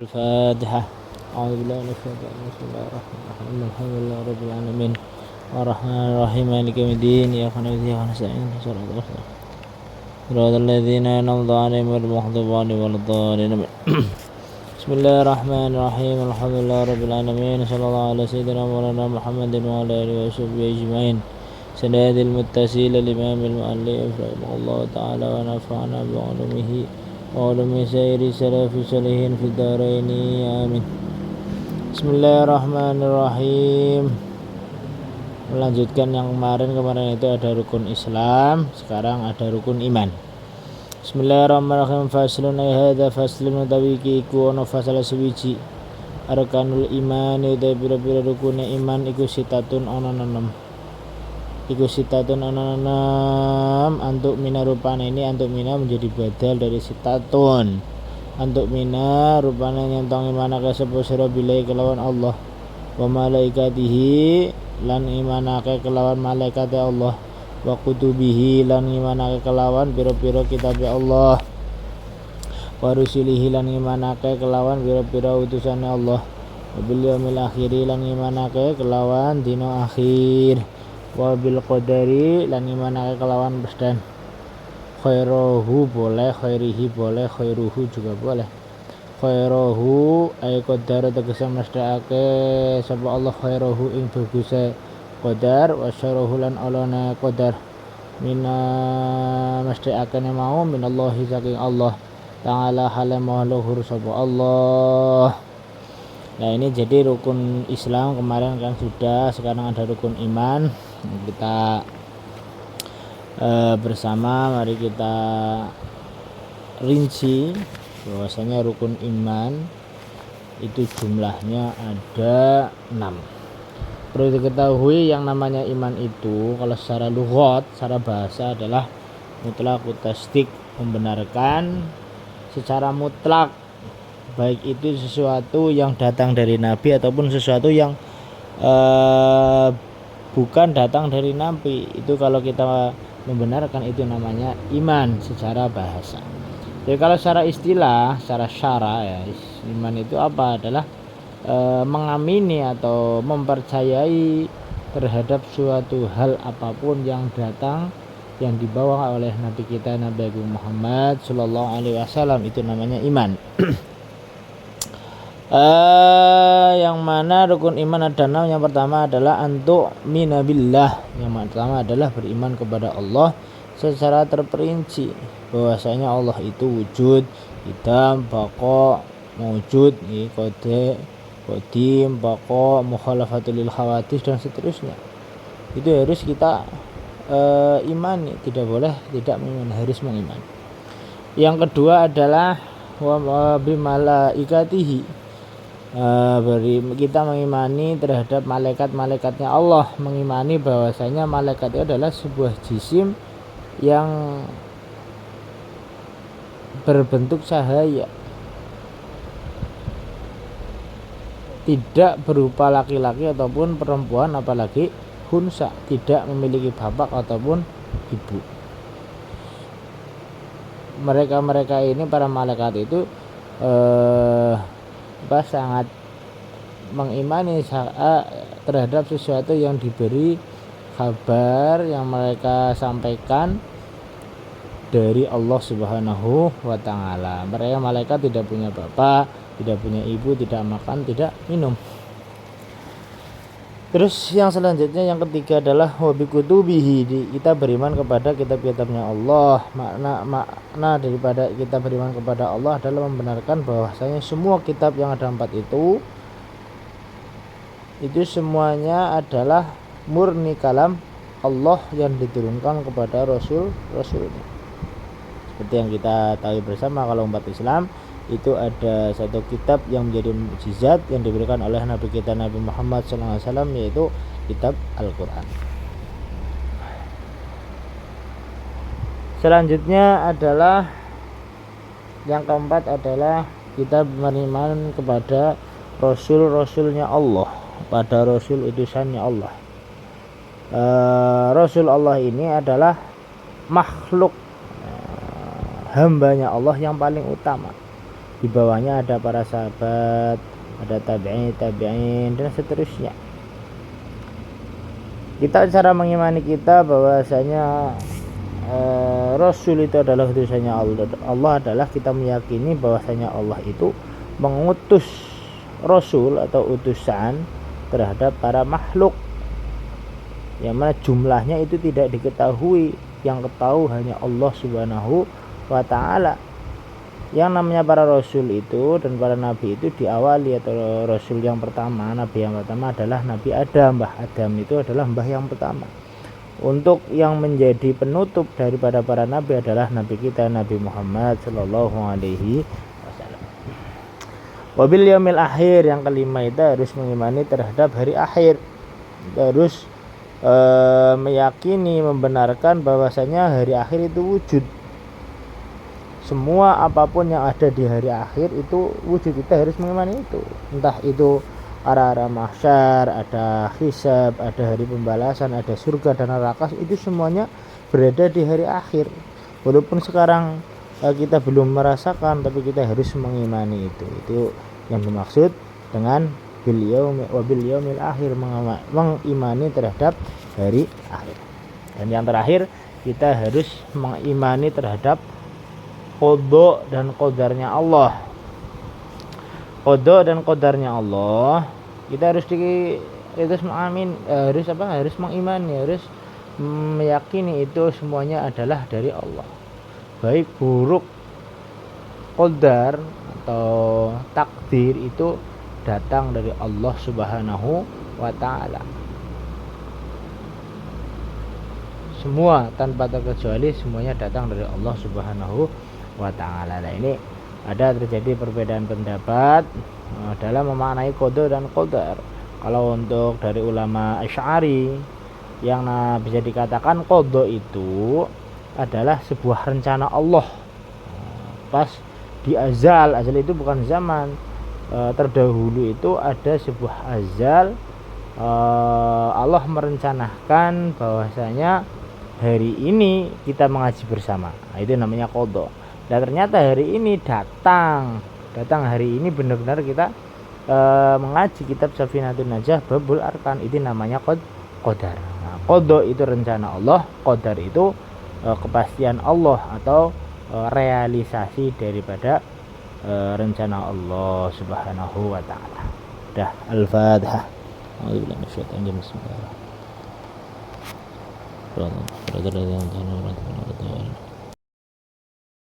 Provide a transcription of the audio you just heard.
الفاتحة. أعوذ بالله من الشيطان الرجيم. بسم الله الرحمن الرحيم. الحمد لله رب العالمين الرحمن الرحيم مالك يوم الدين إياك نعبد وإياك نستعين صراط الذين أنعمت عليهم غير المغضوب عليهم ولا الضالين. بسم الله الرحمن الرحيم. الحمد لله رب العالمين صلى الله على سيدنا مولانا محمد وعلى آله وصحبه أجمعين. سناد المتصل الإمام المؤلف رحمه الله تعالى ونفعنا بعلومه وعلوم سائر سلف صالحين في الدارين آمين. Bismillahirrahmanirrahim. Melanjutkan yang kemarin itu ada rukun Islam, sekarang ada rukun iman. Bismillahirrahmanirrahim. Faslun ay hadza faslun tawiki iku ono fasal suwiji. Arkanul iman utawi pira-pira rukun iman iku sitatun ono 6. Iku sitatun ono 6. Antuk mina rupane ini antuk mina menjadi badal dari sitatun. Antuk mina rupane nyentong imanake sapa sira bilai kelawan Allah wa malaikatihi lan imanake kelawan malaikate Allah wa kutubihi lan imanake kelawan pira-pira kitabe Allah wa rusulihi lan imanake kelawan pira-pira utusane Allah wa bil yaumil akhir lan imanake kelawan dina akhir wa bil qadari lan imanake kelawan pesdan. Khairuhu boleh, khairihi boleh, khairuhu juga boleh. Khairuhu ay qadar tegese mestake sapa Allah khairuhu ing baguse qadar wa syarruhu lan alana qadar mina mestakene mau minallahi saking Allah ta'ala halam luhur sapa Allah. Nah ini jadi rukun Islam kemarin kan sudah, sekarang ada rukun iman. Kita bersama mari kita rinci bahwasanya rukun iman itu jumlahnya ada 6. Perlu diketahui yang namanya iman itu kalau secara lughat, secara bahasa adalah mutlaqut tasdik, membenarkan secara mutlak, baik itu sesuatu yang datang dari Nabi ataupun sesuatu yang bukan datang dari Nabi. Itu kalau kita membenarkan itu namanya iman secara bahasa. Jadi kalau secara istilah, secara syara ya, iman itu apa? Adalah mengamini atau mempercayai terhadap suatu hal apapun yang datang, yang dibawa oleh Nabi kita Nabi Muhammad Sallallahu Alaihi Wasallam, itu namanya iman. Yang mana rukun iman ada 6. Yang pertama adalah antu minabillah. Yang pertama adalah beriman kepada Allah secara terperinci, bahwasanya Allah itu wujud, idam, baqa, mewujud, qada, qadim, baqa, mukhalafatul lil khawatis dan seterusnya. Itu harus kita imani, tidak boleh tidak mengimani, harus mengimani. Yang kedua adalah wa bi malaikatihi. Kita mengimani terhadap malaikat-malaikatnya Allah, mengimani bahwasanya malaikat itu adalah sebuah jisim yang berbentuk cahaya, tidak berupa laki-laki ataupun perempuan, apalagi hunsa, tidak memiliki bapak ataupun ibu. Mereka ini para malaikat itu sangat mengimani terhadap sesuatu yang diberi kabar yang mereka sampaikan dari Allah Subhanahu wa ta'ala. Mereka malaikat tidak punya bapak, tidak punya ibu, tidak makan, tidak minum. Terus yang selanjutnya, yang ketiga adalah wabi kutubihi. Kita beriman kepada kitab-kitabnya Allah. Makna daripada kita beriman kepada Allah adalah membenarkan bahwasanya semua kitab yang ada 4 itu semuanya adalah murni kalam Allah yang diturunkan kepada Rasulnya. Seperti yang kita tahu bersama, kalau umat Islam itu ada satu kitab yang menjadi mukjizat yang diberikan oleh Nabi kita Nabi Muhammad SAW, yaitu kitab Al-Quran. Selanjutnya adalah yang keempat adalah kita beriman kepada Rasul-Rasulnya Allah, pada Rasul utusannya Allah. Rasul Allah ini adalah makhluk hambanya Allah yang paling utama. di bawahnya ada para sahabat, ada tabi'in dan seterusnya. Kita cara mengimani kita bahwasanya Rasul itu adalah utusannya Allah. Allah adalah kita meyakini bahwasanya Allah itu mengutus Rasul atau utusan terhadap para makhluk, yang mana jumlahnya itu tidak diketahui, yang ketahui hanya Allah Subhanahu wa ta'ala. Yang namanya para rasul itu dan para nabi itu diawali, atau rasul yang pertama, nabi yang pertama adalah Nabi Adam. Mbah Adam itu adalah mbah yang pertama. Untuk yang menjadi penutup daripada para nabi adalah nabi kita Nabi Muhammad sallallahu alaihi wasallam. Wabil yaumil akhir, yang kelima itu harus mengimani terhadap hari akhir. Harus meyakini, membenarkan bahwasanya hari akhir itu wujud. Semua apapun yang ada di hari akhir itu wujud, kita harus mengimani itu. Entah itu arah-arah mahsyar, ada hisab, ada hari pembalasan, ada surga dan neraka, itu semuanya berada di hari akhir. Walaupun sekarang kita belum merasakan, tapi kita harus mengimani itu. Itu yang dimaksud dengan bil yaumil akhir, mengimani terhadap hari akhir. Dan yang terakhir, kita harus mengimani terhadap qada dan qadarnya Allah. Qada dan qadarnya Allah, kita harus harus mengimani, harus meyakini itu semuanya adalah dari Allah. Baik buruk qadar atau takdir itu datang dari Allah Subhanahu wa ta'ala. Semua tanpa terkecuali semuanya datang dari Allah Subhanahu wa ta'ala. Nah, ini ada terjadi perbedaan pendapat dalam memaknai qada dan qadar. Kalau untuk dari ulama Asy'ari, yang bisa dikatakan qada itu adalah sebuah rencana Allah pas di azal itu bukan zaman terdahulu, itu ada sebuah azal. Allah merencanakan bahwasanya hari ini kita mengaji bersama. Nah, itu namanya qada. Dan ternyata hari ini datang hari ini benar-benar kita mengaji kitab Safinatun Najah Babul Arkan. Itu namanya qadar. Nah, qada itu rencana Allah, qadar itu kepastian Allah atau realisasi daripada rencana Allah Subhanahu wa ta'ala. Dah, Al-Fatihah. Bismillahirrahmanirrahim.